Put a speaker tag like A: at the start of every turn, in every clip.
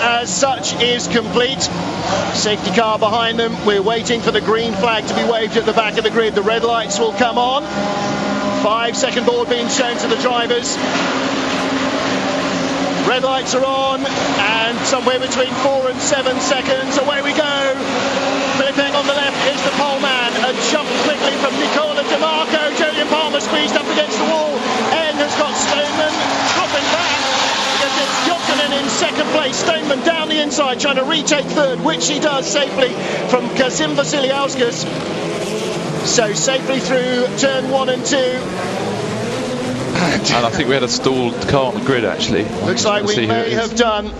A: as such is complete. Safety car behind them. We're waiting for the green flag to be waved at the back of the grid. The red lights will come on. 5-second board being shown to the drivers. Red lights are on, and somewhere between 4 and 7 seconds. Away we go. Flipping on the left is the pole man. A jump quickly from Nicola Di Marco. Julian Palmer squeezed up against the wall. N has got Stoneman dropping back because it's Jokinen in second place. Stoneman down the inside trying to retake third, which he does safely from Kazim Vasiliauskas. So safely through turn 1 and 2.
B: And I think we had a stalled car on the grid actually.
A: Looks like we may have done.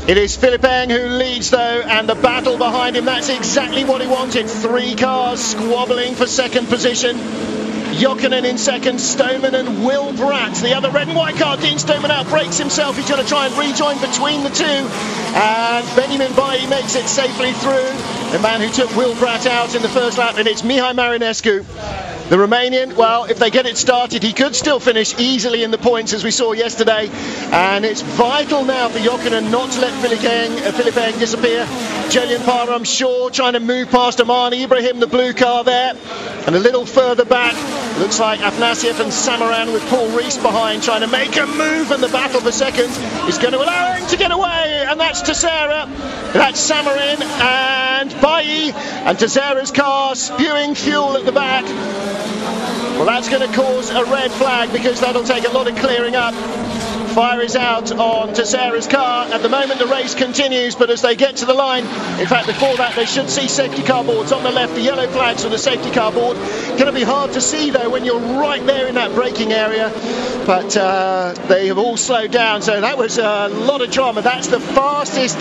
A: It is Philippe Eng who leads though, and the battle behind him, that's exactly what he wanted. 3 cars squabbling for second position. Jokinen in second, Stoneman and Will Bratt. The other red and white car, Dean Stoneman outbrakes himself. He's going to try and rejoin between the two. And Benjamin Bailly makes it safely through. The man who took Will Bratt out in the first lap, and it's Mihai Marinescu. The Romanian, well, if they get it started, he could still finish easily in the points as we saw yesterday. And it's vital now for Jokinen not to let Philippe Eng disappear. Julian Palmer, I'm sure, trying to move past Amani Ibrahim, the blue car there. And a little further back, looks like Afnasiev and Samaran with Paul Rees behind, trying to make a move, and the battle for second is going to allow him to get away. And that's Teixeira, that's Samarin and Bailly, and Teixeira's car spewing fuel at the back. Well, that's going to cause a red flag because that'll take a lot of clearing up. Fire is out on Teixeira's car. At the moment the race continues, but as they get to the line, in fact before that they should see safety car boards on the left, the yellow flags for the safety car board. Going to be hard to see though when you're right there in that braking area, but they have all slowed down, so that was a lot of drama. That's the fastest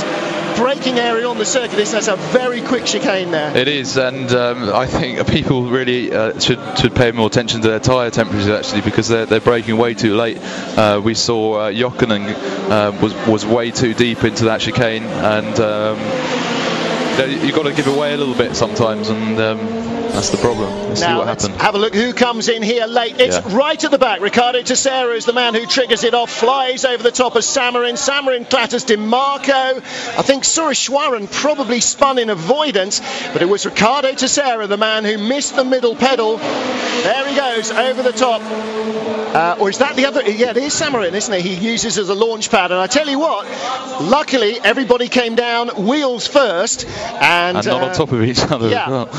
A: braking area on the circuit. That's a very quick chicane there.
B: It is, and I think people really should pay more attention to their tyre temperatures actually, because they're braking way too late. We saw Jokinen was way too deep into that chicane, and you've got to give away a little bit sometimes, and that's the problem. Let's see what happens.
A: Have a look who comes in here late. It's right at the back. Ricardo Teixeira is the man who triggers it off, flies over the top of Samarin. Samarin clatters Di Marco. I think Sureshwaran probably spun in avoidance, but it was Ricardo Teixeira, the man who missed the middle pedal. There he goes, over the top. Or is that the other? Yeah, it is Samarin, isn't it? He uses as a launch pad. And I tell you what, luckily everybody came down wheels first. And
B: not on top of each other as well.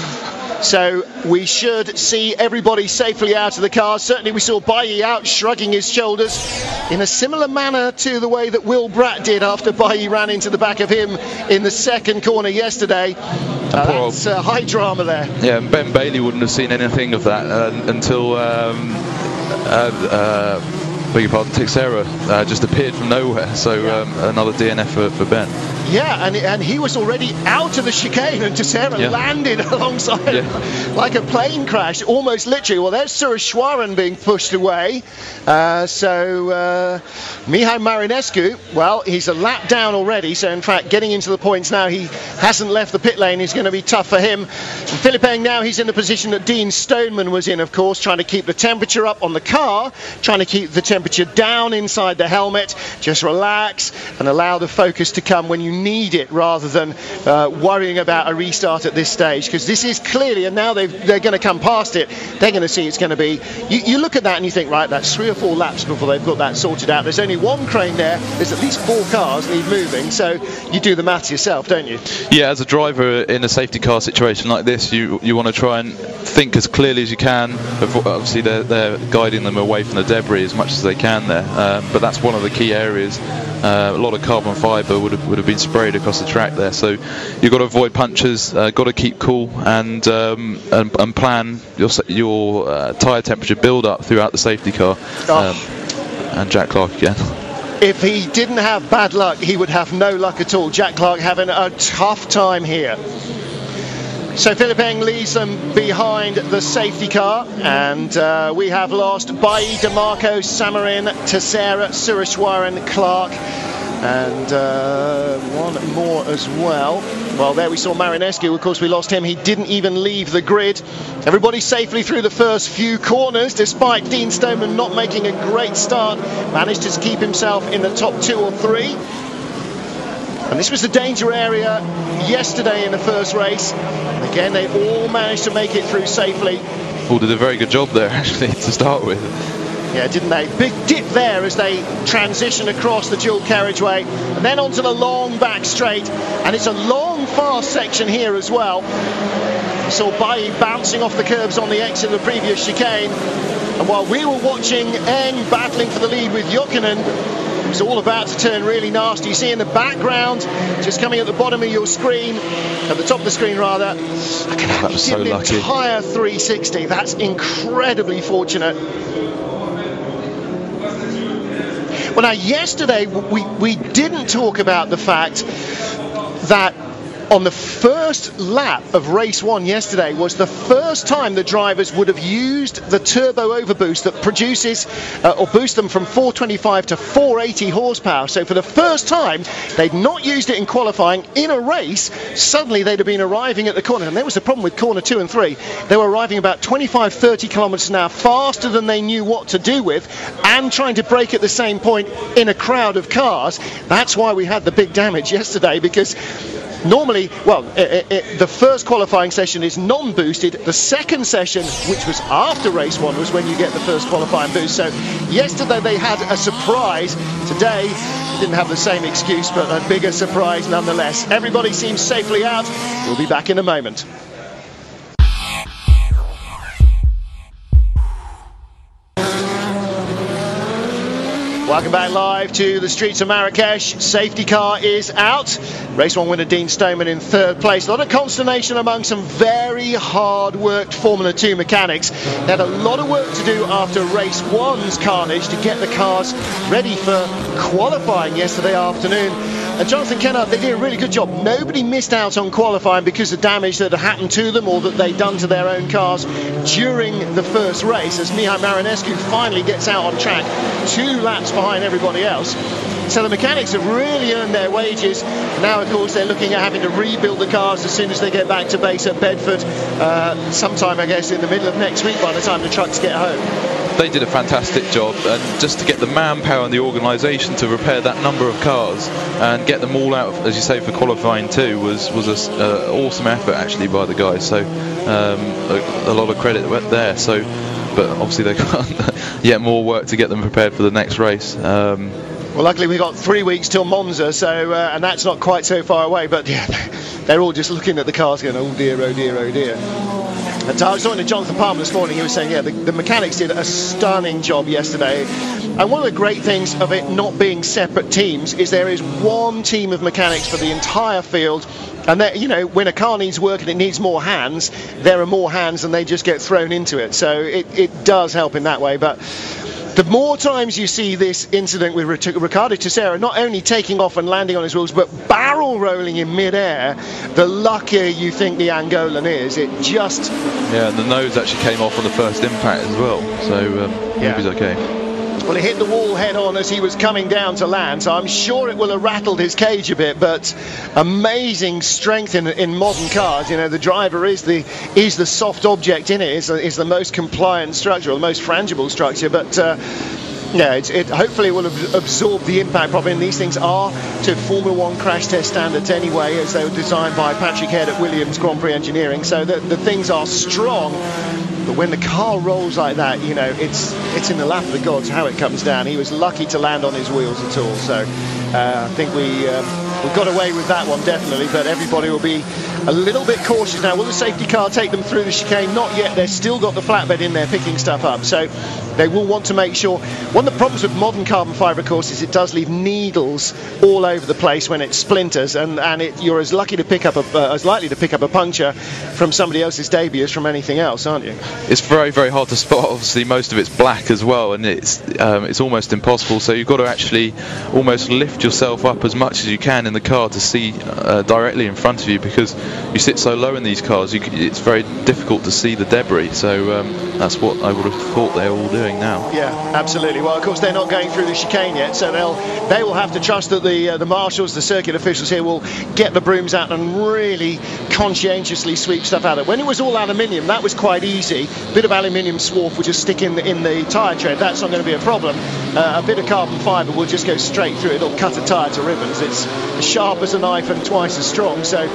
A: So we should see everybody safely out of the car. Certainly we saw Bailly out shrugging his shoulders in a similar manner to the way that Will Bratt did after Bailly ran into the back of him in the second corner yesterday. That's high drama there.
B: Yeah, and Ben Bailey wouldn't have seen anything of that until beg your pardon, Teixeira just appeared from nowhere, so another DNF for Ben.
A: Yeah, and he was already out of the chicane, and Teixeira landed alongside like a plane crash, almost literally. Well, there's Sureshwaran being pushed away. So Mihai Marinescu, well, he's a lap down already, so in fact getting into the points now, he hasn't left the pit lane, is going to be tough for him. Philippe Eng now, he's in the position that Dean Stoneman was in, of course, trying to keep the temperature up on the car, trying to keep the temperature down inside the helmet. Just relax and allow the focus to come when you need it, rather than worrying about a restart at this stage, because this is clearly, and now they're going to come past it, they're going to see it's going to be, you look at that and you think, right, that's 3 or 4 laps before they've got that sorted out. There's only one crane there, there's at least 4 cars need moving, so you do the maths yourself, don't you?
B: Yeah, as a driver in a safety car situation like this, you want to try and think as clearly as you can. Obviously they're guiding them away from the debris as much as they can there, but that's one of the key areas. A lot of carbon fibre would have been sprayed across the track there, so you've got to avoid punctures, got to keep cool, and plan your tyre temperature build up throughout the safety car. And Jack Clark again.
A: If he didn't have bad luck, he would have no luck at all. Jack Clark having a tough time here. So Philippe Eng leaves them behind the safety car, and we have lost Bailly, Di Marco, Samarin, Teixeira, Sureshwaran, Clark, and one more as well. Well, there we saw Marinescu, of course we lost him. He didn't even leave the grid. Everybody safely through the first few corners, despite Dean Stoneman not making a great start. Managed to keep himself in the top 2 or 3. And this was the danger area yesterday in the first race. And again, they all managed to make it through safely.
B: All did a very good job there, actually, to start with.
A: Yeah, didn't they? Big dip there as they transition across the dual carriageway and then onto the long back straight. And it's a long, fast section here as well. We saw Bailly bouncing off the curbs on the exit of the previous chicane. And while we were watching Eng battling for the lead with Jokinen, it was all about to turn really nasty. You see in the background, just coming at the bottom of your screen, at the top of the screen rather,
B: that was so lucky.
A: Entire 360. That's incredibly fortunate. Well, now yesterday we didn't talk about the fact that on the first lap of race 1 yesterday was the first time the drivers would have used the turbo overboost that produces or boosts them from 425 to 480 horsepower. So for the first time, they'd not used it in qualifying. In a race, suddenly they'd have been arriving at the corner. And there was the problem with corner 2 and 3. They were arriving about 25-30 kilometers an hour faster than they knew what to do with, and trying to brake at the same point in a crowd of cars. That's why we had the big damage yesterday, because normally, well, the first qualifying session is non-boosted. The second session, which was after race 1, was when you get the first qualifying boost. So yesterday they had a surprise. Today they didn't have the same excuse, but a bigger surprise nonetheless. Everybody seems safely out. We'll be back in a moment. Welcome back live to the streets of Marrakech. Safety car is out. Race 1 winner Dean Stoneman in 3rd place. A lot of consternation among some very hard-worked Formula 2 mechanics. They had a lot of work to do after race 1's carnage to get the cars ready for qualifying yesterday afternoon. And Jonathan Kennard, they did a really good job. Nobody missed out on qualifying because of damage that had happened to them or that they'd done to their own cars during the first race, as Mihai Marinescu finally gets out on track 2 laps behind everybody else. So the mechanics have really earned their wages. Now, of course, they're looking at having to rebuild the cars as soon as they get back to base at Bedford, sometime, I guess, in the middle of next week by the time the trucks get home.
B: They did a fantastic job, and just to get the manpower and the organisation to repair that number of cars and get them all out, as you say, for qualifying too, was an awesome effort actually by the guys. So a lot of credit went there. So, but obviously they've got yet more work to get them prepared for the next race.
A: Well, luckily we've got 3 weeks till Monza, so and that's not quite so far away. But yeah, they're all just looking at the cars going, oh dear, oh dear, oh dear. And I was talking to Jonathan Palmer this morning. He was saying, yeah, the mechanics did a stunning job yesterday. And one of the great things of it not being separate teams is there is one team of mechanics for the entire field. And that, you know, when a car needs work and it needs more hands, there are more hands and they just get thrown into it. So it does help in that way. But the more times you see this incident with Riccardo Teixeira not only taking off and landing on his wheels, but barrel rolling in mid-air, the luckier you think the Angolan is. It just...
B: Yeah, and the nose actually came off on the first impact as well, so
A: yeah.
B: He was okay.
A: Well, he hit the wall head on as he was coming down to land, so I'm sure it will have rattled his cage a bit, but amazing strength in modern cars. You know, the driver is the soft object in it, is the most compliant structure, or the most frangible structure, but yeah, it hopefully will have absorbed the impact probably, and these things are to Formula 1 crash test standards anyway, as they were designed by Patrick Head at Williams Grand Prix Engineering, so the things are strong. But when the car rolls like that, you know, it's in the lap of the gods how it comes down. He was lucky to land on his wheels at all. So I think we got away with that one, definitely. But everybody will be a little bit cautious now. Will the safety car take them through the chicane? Not yet. They've still got the flatbed in there picking stuff up. So they will want to make sure. One of the problems with modern carbon fibre, of course, is it does leave needles all over the place when it splinters, and you're as likely to pick up a puncture from somebody else's debut as from anything else, aren't you?
B: It's very, very hard to spot. Obviously, most of it's black as well, and it's almost impossible. So you've got to actually almost lift yourself up as much as you can in the car to see directly in front of you, because you sit so low in these cars. It's very difficult to see the debris. So that's what I would have thought they're all doing now.
A: Yeah, absolutely. Well, of course, they're not going through the chicane yet, so they will have to trust that the marshals, the circuit officials here, will get the brooms out and really conscientiously sweep stuff out of it. When it was all aluminium, that was quite easy. A bit of aluminium swarf would just stick in the tyre tread. That's not going to be a problem. a bit of carbon fibre will just go straight through. It'll cut a tyre to ribbons. It's as sharp as a knife and twice as strong. So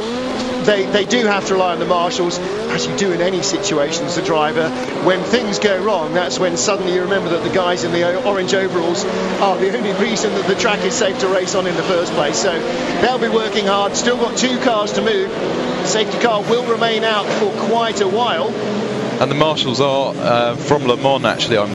A: they do have to rely on the marshals, as you do in any situation as a driver. When things go wrong, that's when suddenly you remember that the guys in the orange overalls are the only reason that the track is safe to race on in the first place. So they'll be working hard. Still got 2 cars to move. The safety car will remain out for quite a while.
B: And the marshals are from Le Mans, actually.